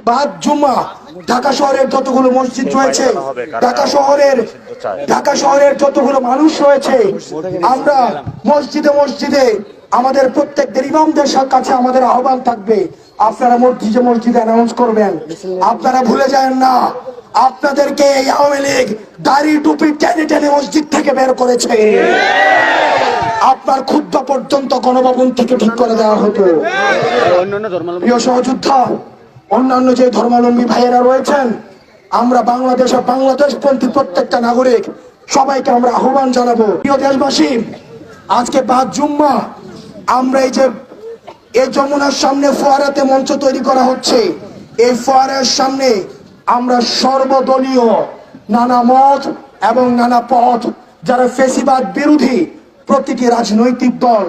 বাদ জুম্মা ঢাকা শহরের যতগুলো মসজিদ রয়েছে, ঢাকা শহরের যতগুলো মানুষ রয়েছে, আমরা মসজিদে মসজিদে আমাদের প্রত্যেকদের ইমামদের কাছে আমাদের আহ্বান থাকবে, আপনারা মসজিদে মসজিদে অ্যানাউন্স করবেন। আপনারা ভুলে যান না, আপনাদেরকে এই আওয়ামী লীগ দাড়ি টুপি টেনে টেনে মসজিদ থেকে বের করেছে। আপনার খুদ্া পর্যন্ত গণভবন থেকে ঠিক করে দেওয়া হতো। প্রিয় সহযোদ্ধা, অন্যান্য যে ধর্মাবলম্বী ভাইয়েরা রয়েছেন, আমরা বাংলাদেশপন্থী প্রত্যেকটা নাগরিক সবাইকে আমরা আহ্বান জানাবো। প্রিয় দেশবাসী, আজকে 5 জুম্মা আমরা এই যমুনার সামনে ফোয়ারাতে মঞ্চ তৈরি করা হচ্ছে। এই ফোয়ারার সামনে আমরা সর্বদলীয় নানা মত এবং নানা পথ, যারা ফেসিবাদ বিরোধী প্রতিটি রাজনৈতিক দল,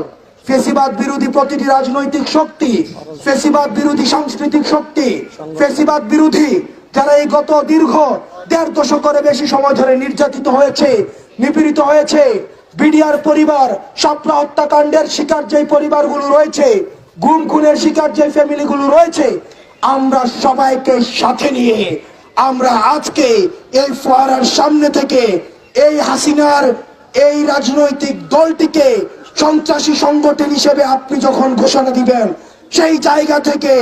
ফেসিবাদ বিরোধী প্রতিটি রাজনৈতিক শক্তি, ফেসিবাদ বিরোধী সাংস্কৃতিক শক্তি, ফেসিবাদ বিরোধী যারা এই গত দীর্ঘ 1.5 দশকের বেশি সময় ধরে নির্যাতিত হয়েছে, নিপীড়িত হয়েছে, বিডিআর পরিবার, শাপলা হত্যাকাণ্ডের শিকার যে পরিবারগুলো রয়েছে, গুম খুনের শিকার যে ফ্যামিলিগুলো রয়েছে, আমরা সবাইকে সাথে নিয়ে আমরা আজকে এই ফোয়ারার সামনে থেকে এই হাসিনার এই রাজনৈতিক দলটিকে সন্ত্রাসী সংগঠন হিসেবে আপনি যখন ঘোষণা দিবেন, সেই জায়গা থেকে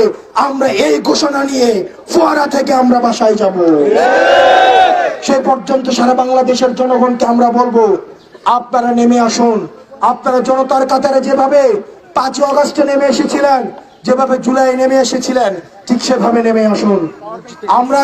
আমরা এই ঘোষণা নিয়ে ফোয়ারা থেকে আমরা বাসায় যাব। সেই পর্যন্ত সারা বাংলাদেশের জনগণকে আমরা বলবো, আপনারা নেমে আসুন। আপনারা জনতার কাতারে যেভাবে 5 আগস্টে নেমে এসেছিলেন, যেভাবে জুলাই নেমে এসেছিলেন, ঠিক সেভাবে নেমে আসুন। আমরা